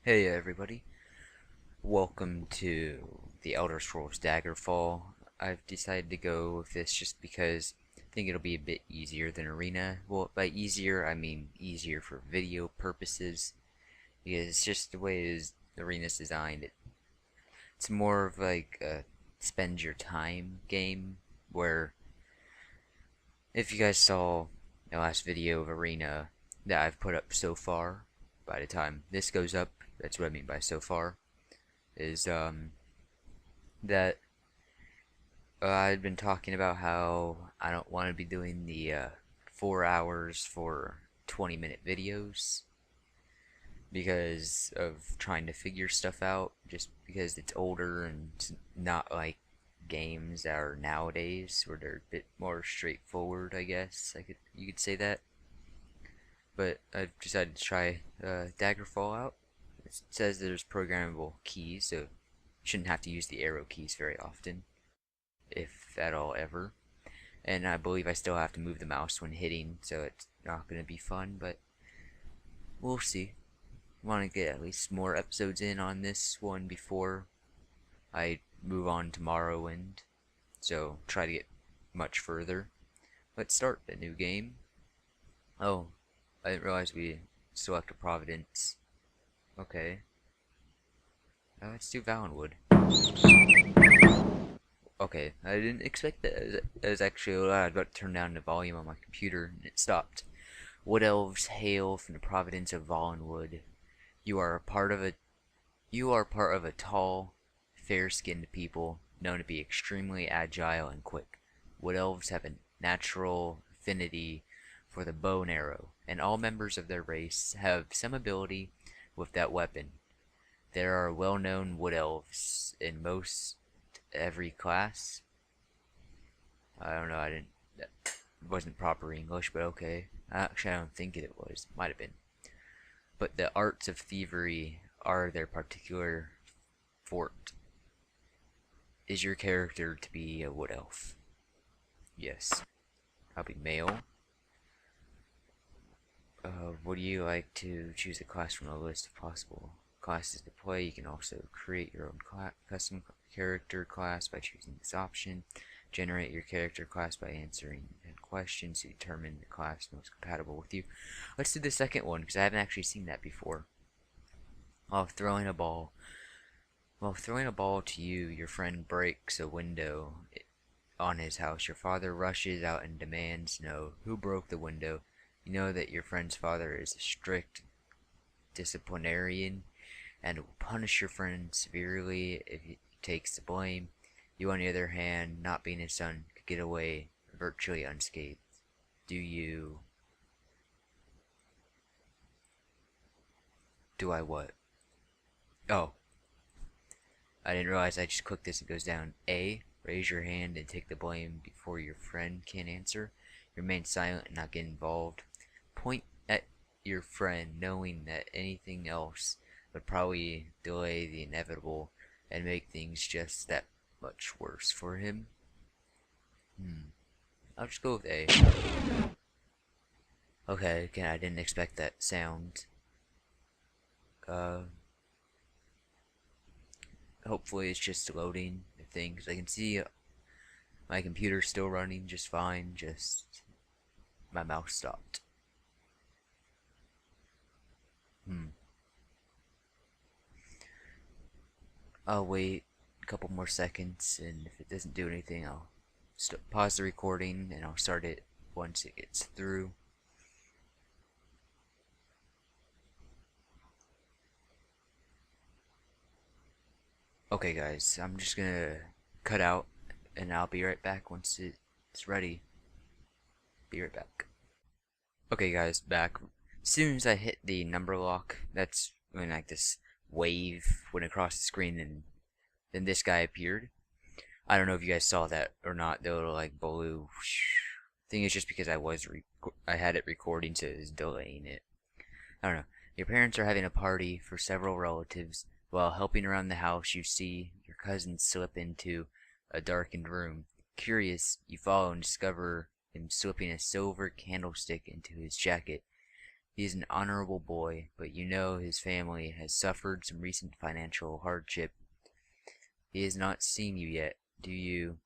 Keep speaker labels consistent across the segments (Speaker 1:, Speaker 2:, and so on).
Speaker 1: Hey everybody, welcome to the Elder Scrolls Daggerfall. I've decided to go with this just because I think it'll be a bit easier than Arena. Well, by easier, I mean easier for video purposes, because it's just the way Arena's designed. It's more of like a spend your time game, where if you guys saw the last video of Arena that I've put up so far, by the time this goes up, that's what I mean by so far, is that I've been talking about how I don't want to be doing the 4 hours for 20-minute videos because of trying to figure stuff out, just because it's older and it's not like games that are nowadays where they're a bit more straightforward, I guess you could say that. But I've decided to try Daggerfall out. It says there's programmable keys, so you shouldn't have to use the arrow keys very often, if at all ever. And I believe I still have to move the mouse when hitting, so it's not going to be fun, but we'll see. I want to get at least more episodes in on this one before I move on to Morrowind, so try to get much further. Let's start a new game. Oh, I didn't realize we select a Providence. Okay. Let's do Valenwood. Okay, I didn't expect that. It was actually loud. I was about to turn down the volume on my computer, and it stopped. Wood elves hail from the Providence of Valenwood. You are part of a tall, fair-skinned people known to be extremely agile and quick. Wood elves have a natural affinity for the bow and arrow, and all members of their race have some ability with that weapon. There are well-known wood elves in most every class. I don't know, that wasn't proper English, but okay. Actually, I don't think it was. Might have been. But the arts of thievery are their particular fort. Is your character to be a wood elf? Yes. I'll be male. Would you like to choose a class from a list of possible classes to play? You can also create your own custom character class by choosing this option. Generate your character class by answering questions to determine the class most compatible with you. Let's do the second one because I haven't actually seen that before. While throwing a ball to you, your friend breaks a window on his house. Your father rushes out and demands to know who broke the window. You know that your friend's father is a strict disciplinarian and will punish your friend severely if he takes the blame. You, on the other hand, not being his son, could get away virtually unscathed. Do I what? Oh, I didn't realize I just clicked this. It goes down. A, raise your hand and take the blame before your friend can answer. Remain silent and not get involved. Point at your friend knowing that anything else would probably delay the inevitable and make things just that much worse for him. I'll just go with A. Okay, again, I didn't expect that sound. Hopefully it's just loading the things. I can see my computer's still running just fine, just my mouse stopped. I'll wait a couple more seconds, and if it doesn't do anything, I'll pause the recording and I'll start it once it gets through. Okay guys, I'm just gonna cut out and I'll be right back once it's ready. Be right back. Okay guys, back. As soon as I hit the number lock, that's when like this wave went across the screen and then this guy appeared. I don't know if you guys saw that or not, the little like blue thing is just because I had it recording, so it was delaying it. I don't know. Your parents are having a party for several relatives. While helping around the house, you see your cousin slip into a darkened room. Curious, you follow and discover him slipping a silver candlestick into his jacket. He is an honorable boy, but you know his family has suffered some recent financial hardship. He has not seen you yet. Do you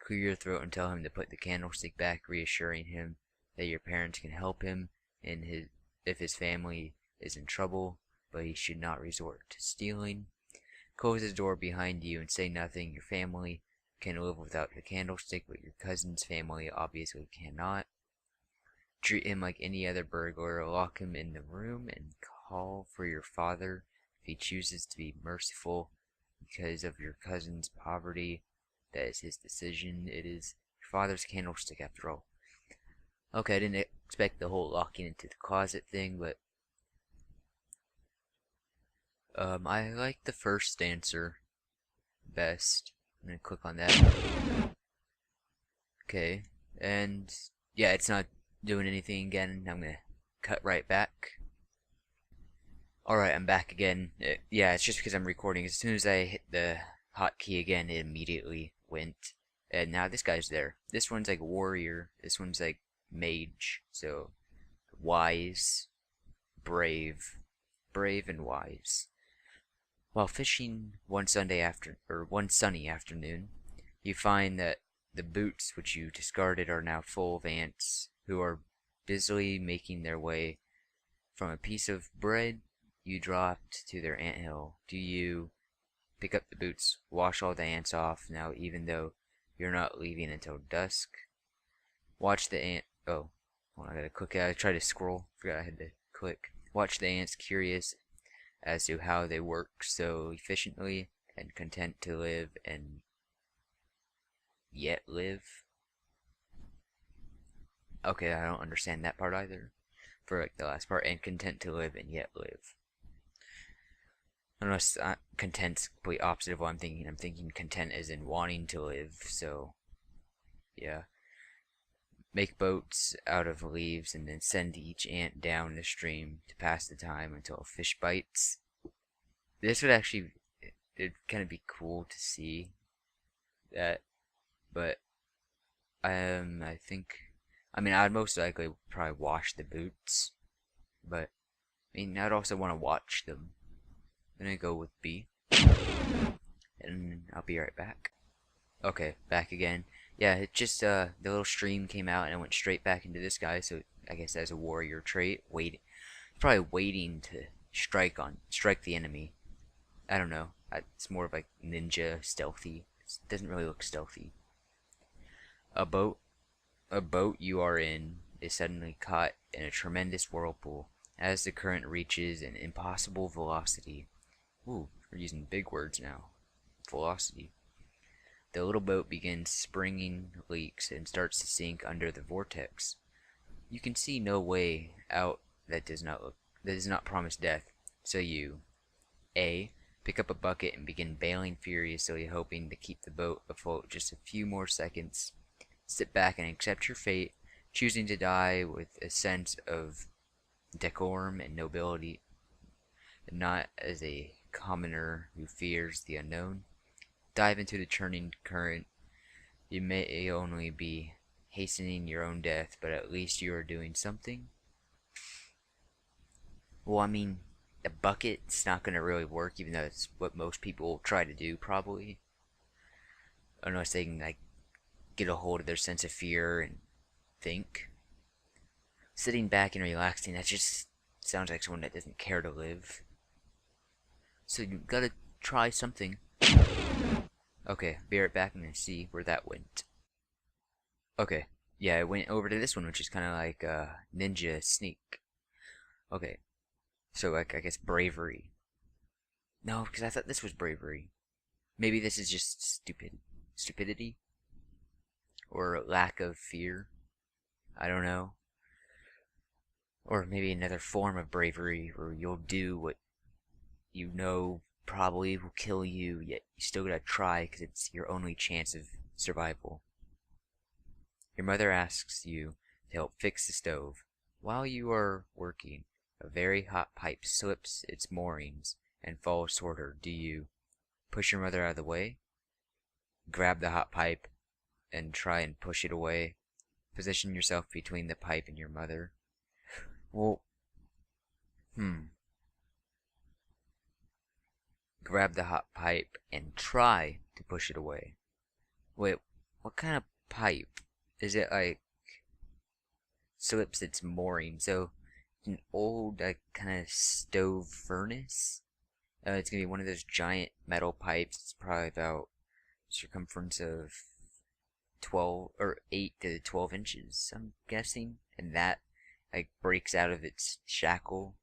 Speaker 1: clear your throat and tell him to put the candlestick back, reassuring him that your parents can help him in his if his family is in trouble, but he should not resort to stealing. Close the door behind you and say nothing. Your family can live without the candlestick, but your cousin's family obviously cannot. Treat him like any other burglar. Lock him in the room and call for your father if he chooses to be merciful because of your cousin's poverty. That is his decision. It is your father's candlestick after all. Okay, I didn't expect the whole locking into the closet thing, but I like the first answer best. I'm gonna click on that. Okay, and yeah, it's not doing anything again. I'm gonna cut right back. Alright, I'm back again. Yeah, it's just because I'm recording. As soon as I hit the hotkey again, it immediately went. And now this guy's there. This one's like warrior. This one's like mage. So, wise, brave. Brave and wise. While fishing one sunny afternoon, you find that the boots which you discarded are now full of ants who are busily making their way from a piece of bread you dropped to their anthill. Do you pick up the boots, wash all the ants off now, even though you're not leaving until dusk? Watch the ant. Oh, well, I gotta click. I tried to scroll. Forgot I had to click. Watch the ants, curious as to how they work so efficiently and content to live and yet live. Okay, I don't understand that part either. For like the last part, and content to live and yet live. Unless content's complete opposite of what I'm thinking. I'm thinking content as in wanting to live. So, yeah. Make boats out of leaves and then send each ant down the stream to pass the time until a fish bites. This would actually, it'd kind of be cool to see that, but I think, I mean, I'd most likely probably wash the boots, but I mean, I'd also want to watch them. I'm gonna go with B, and I'll be right back. Okay, back again. Yeah, it just the little stream came out and it went straight back into this guy. So I guess that's a warrior trait. Probably waiting to strike the enemy. I don't know. It's more of like ninja stealthy. It doesn't really look stealthy. A boat, a boat you are in is suddenly caught in a tremendous whirlpool as the current reaches an impossible velocity. Ooh, we're using big words now. Velocity. The little boat begins springing leaks and starts to sink under the vortex. You can see no way out that does not promise death. So you A. Pick up a bucket and begin bailing furiously, hoping to keep the boat afloat just a few more seconds. Sit back and accept your fate, choosing to die with a sense of decorum and nobility, and not as a commoner who fears the unknown. Dive into the churning current. You may only be hastening your own death, but at least you are doing something. Well, I mean, a bucket's not going to really work, even though it's what most people try to do, probably. Unless they can, like, get a hold of their sense of fear and think. Sitting back and relaxing, that just sounds like someone that doesn't care to live. So you gotta try something. Okay, be right back and see where that went. Okay, yeah, I went over to this one, which is kind of like ninja sneak. Okay, so like I guess bravery. No, because I thought this was bravery. Maybe this is just stupidity, or lack of fear. I don't know. Or maybe another form of bravery where you'll do what you know probably will kill you, yet you still gotta try because it's your only chance of survival. Your mother asks you to help fix the stove. While you are working, a very hot pipe slips its moorings and falls toward her. Do you push your mother out of the way? Grab the hot pipe and try and push it away. Position yourself between the pipe and your mother. Well, Hmm. Grab the hot pipe and try to push it away. Wait, what kind of pipe? Is it like slips its mooring? So an old like kind of stove furnace. It's gonna be one of those giant metal pipes. It's probably about circumference of 12 or 8 to 12 inches, I'm guessing, and that like breaks out of its shackle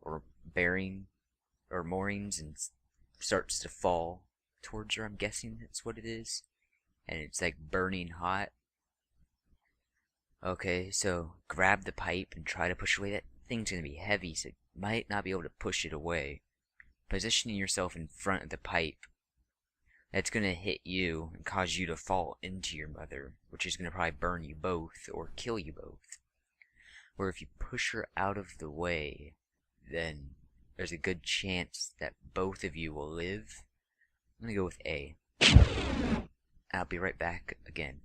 Speaker 1: or bearing or moorings and starts to fall towards her. I'm guessing that's what it is, and it's like burning hot. Okay, so grab the pipe and try to push away. That thing's gonna be heavy, so you might not be able to push it away. Positioning yourself in front of the pipe, that's gonna hit you and cause you to fall into your mother, which is gonna probably burn you both or kill you both. Or if you push her out of the way, then there's a good chance that both of you will live. I'm gonna go with A. I'll be right back again.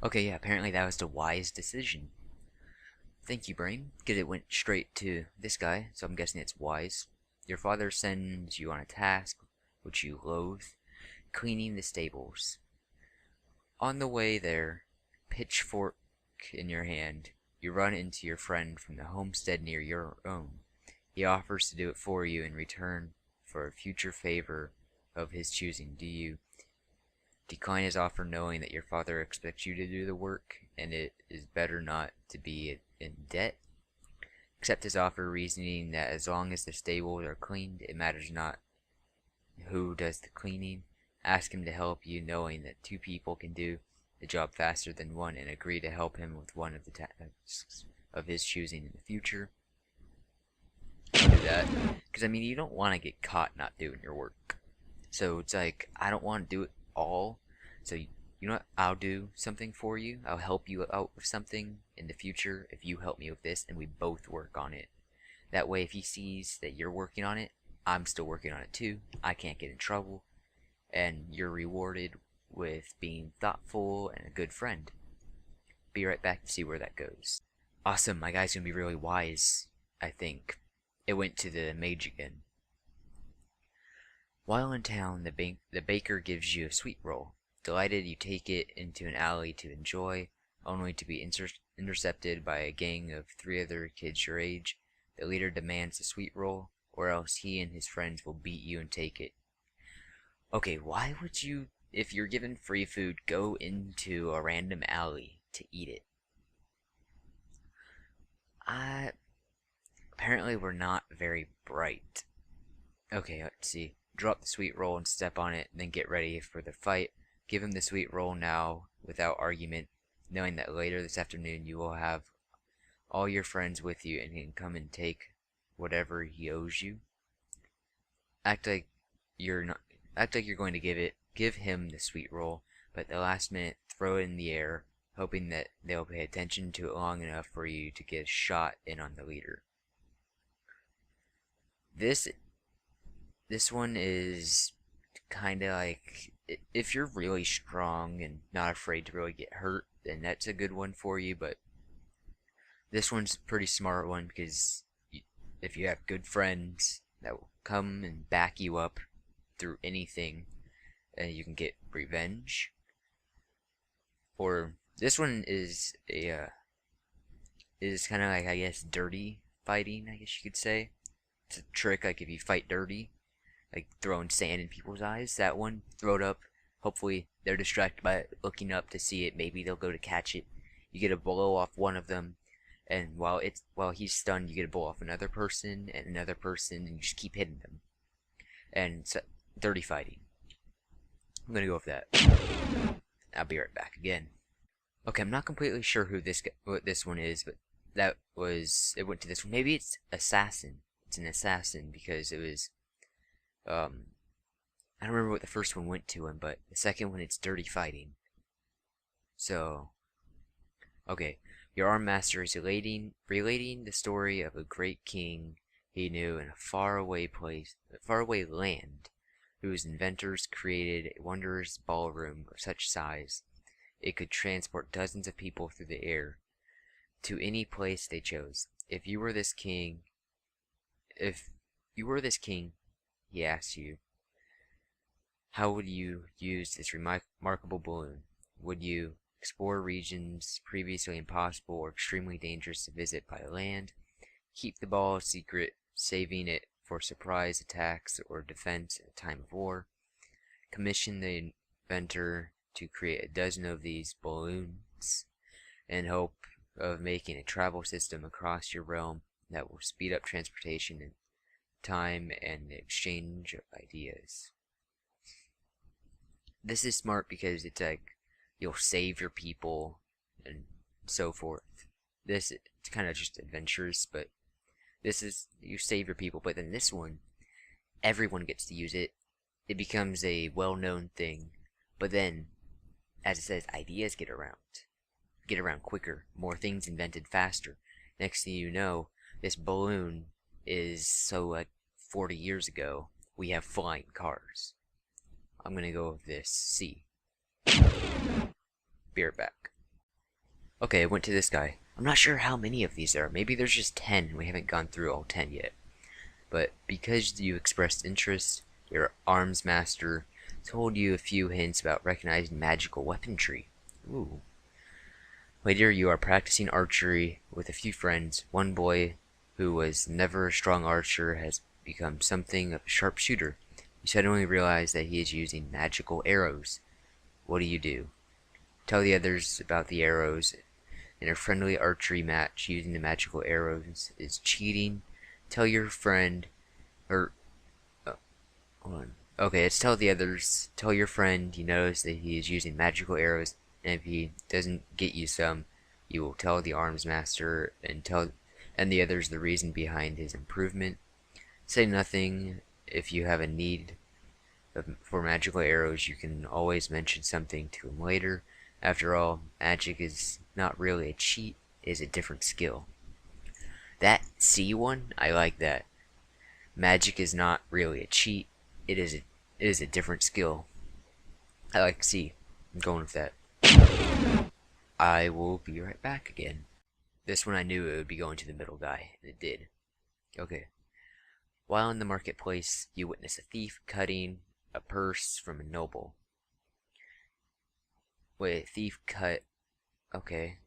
Speaker 1: Okay, yeah, apparently that was the wise decision. Thank you, brain, because it went straight to this guy, so I'm guessing it's wise. Your father sends you on a task which you loathe, cleaning the stables. On the way there, pitchfork in your hand, you run into your friend from the homestead near your own. He offers to do it for you in return for a future favor of his choosing. Do you decline his offer knowing that your father expects you to do the work and it is better not to be in debt? Accept his offer, reasoning that as long as the stables are cleaned, it matters not who does the cleaning. Ask him to help you, knowing that two people can do the job faster than one, and agree to help him with one of the tasks of his choosing in the future. I'll do that. Because, I mean, you don't want to get caught not doing your work. So it's like, I don't want to do it all. So, you know what? I'll do something for you. I'll help you out with something in the future if you help me with this, and we both work on it. That way, if he sees that you're working on it, I'm still working on it too. I can't get in trouble. And you're rewarded with being thoughtful and a good friend. Be right back to see where that goes. Awesome, my guy's gonna be really wise, I think. It went to the mage again. While in town, the baker gives you a sweet roll. Delighted, you take it into an alley to enjoy, only to be intercepted by a gang of 3 other kids your age. The leader demands the sweet roll, or else he and his friends will beat you and take it. Okay, why would you, if you're given free food, go into a random alley to eat it? Apparently we're not very bright. Okay, let's see. Drop the sweet roll and step on it, then get ready for the fight. Give him the sweet roll now, without argument, knowing that later this afternoon you will have all your friends with you and can come and take whatever he owes you. Act like you're not. Act like you're going to give him the sweet roll, but at the last minute throw it in the air, hoping that they'll pay attention to it long enough for you to get a shot in on the leader. This one is kind of like, if you're really strong and not afraid to really get hurt, then that's a good one for you. But this one's a pretty smart one because if you have good friends that will come and back you up through anything, and you can get revenge. Or this one is kind of like, I guess, dirty fighting, I guess you could say. It's a trick, like if you fight dirty, like throwing sand in people's eyes. That one, throw it up. Hopefully they're distracted by it, looking up to see it. Maybe they'll go to catch it. You get a blow off one of them, and while he's stunned, you get a blow off another person and another person, and you just keep hitting them. And it's dirty fighting. I'm gonna go with that. I'll be right back again. Okay, I'm not completely sure what this one is, but it went to this one. Maybe it's assassin. It's an assassin because it was I don't remember what the first one went to him, but the second one, it's dirty fighting. So, okay, your arm master is relating the story of a great king he knew in a faraway land, whose inventors created a wondrous ballroom of such size it could transport dozens of people through the air to any place they chose. If you were this king, If you were this king, he asks you, how would you use this remarkable balloon? Would you explore regions previously impossible or extremely dangerous to visit by land? Keep the ball secret, saving it for surprise attacks or defense at a time of war? Commission the inventor to create a dozen of these balloons in hope of making a travel system across your realm that will speed up transportation and time and exchange of ideas. This is smart because it's like you'll save your people and so forth. This it's kind of just adventurous, but this is you save your people. But then this one, everyone gets to use it. It becomes a well-known thing. But then, as it says, ideas get around quicker. More things invented faster. Next thing you know, this balloon is so like 40 years ago, we have flying cars. I'm gonna go with this C. Be right back. Okay, I went to this guy. I'm not sure how many of these there are. Maybe there's just 10. We haven't gone through all 10 yet. But because you expressed interest, your arms master told you a few hints about recognizing magical weaponry. Ooh. Later, you are practicing archery with a few friends. One boy who was never a strong archer has become something of a sharpshooter. You suddenly realize that he is using magical arrows. What do? Tell the others about the arrows. In a friendly archery match, using the magical arrows is cheating. Tell your friend, or hold on. Okay, let's tell the others. Tell your friend you notice that he is using magical arrows, and if he doesn't get you some, you will tell the arms master and the others the reason behind his improvement. Say nothing. If you have a need for magical arrows, you can always mention something to him later. After all, magic is not really a cheat, it is a different skill. That C one, I like that. Magic is not really a cheat, it is a different skill. I like C. I'm going with that. I will be right back again. This one I knew it would be going to the middle guy, and it did. Okay. While in the marketplace, you witness a thief cutting a purse from a noble. Wait, a thief cut... Okay.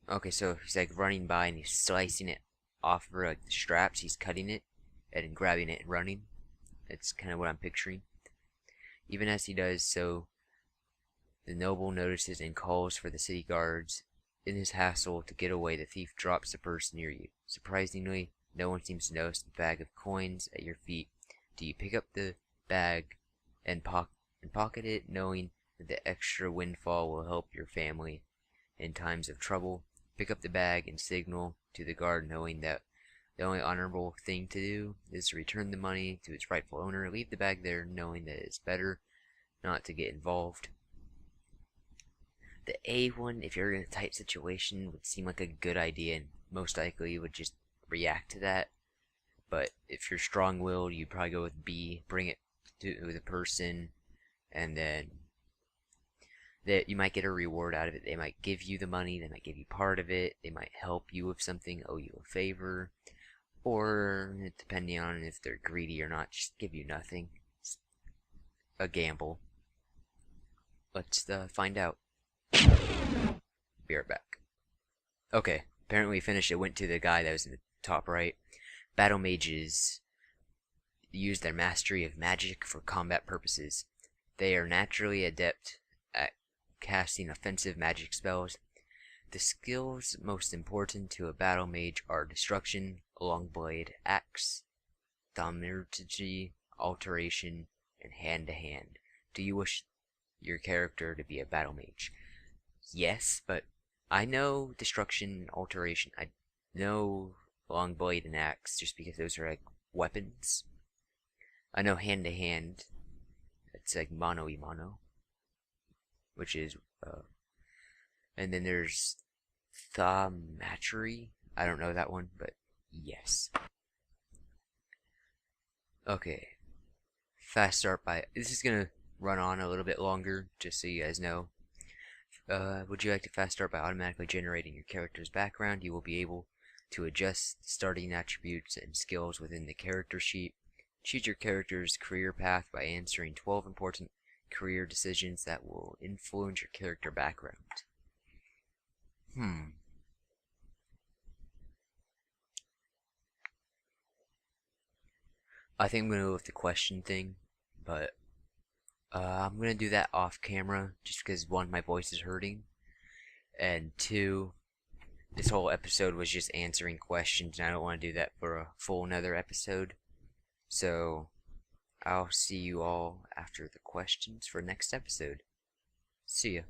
Speaker 1: Okay, so he's like running by and he's slicing it off of like the straps. He's cutting it and then grabbing it and running. That's kind of what I'm picturing. Even as he does so, the noble notices and calls for the city guards. In his hassle to get away, the thief drops the purse near you. Surprisingly, no one seems to notice the bag of coins at your feet. Do you pick up the bag and pocket it, knowing that the extra windfall will help your family in times of trouble? Pick up the bag and signal to the guard, knowing that the only honorable thing to do is to return the money to its rightful owner. Leave the bag there, knowing that it's better not to get involved. The A one, if you're in a tight situation, would seem like a good idea, and most likely you would just react to that. But if you're strong-willed, you'd probably go with B, bring it to the person, and then that you might get a reward out of it. They might give you the money, they might give you part of it, they might help you with something, owe you a favor, or depending on if they're greedy or not, just give you nothing. It's a gamble. Let's find out. Be right back. Okay, apparently we finished. It went to the guy that was in the top right. Battle mages use their mastery of magic for combat purposes. They are naturally adept at casting offensive magic spells. The skills most important to a battle mage are Destruction, Long Blade, Axe, Thaumaturgy, Alteration, and Hand to Hand. Do you wish your character to be a battle mage? Yes, but I know Destruction and Alteration. I know Long Blade and Axe just because those are like weapons. I know Hand to Hand. It's like mano y mano, which is and then there's Thaumaturgy. I don't know that one, but yes. Okay. Fast start by... This is gonna run on a little bit longer, just so you guys know. Would you like to fast start by automatically generating your character's background? You will be able to adjust starting attributes and skills within the character sheet. Choose your character's career path by answering 12 important career decisions that will influence your character background. I think I'm gonna go with the question thing, but I'm gonna do that off camera just because one, my voice is hurting, and two, this whole episode was just answering questions, and I don't want to do that for a full another episode. So I'll see you all after the questions for next episode. See ya.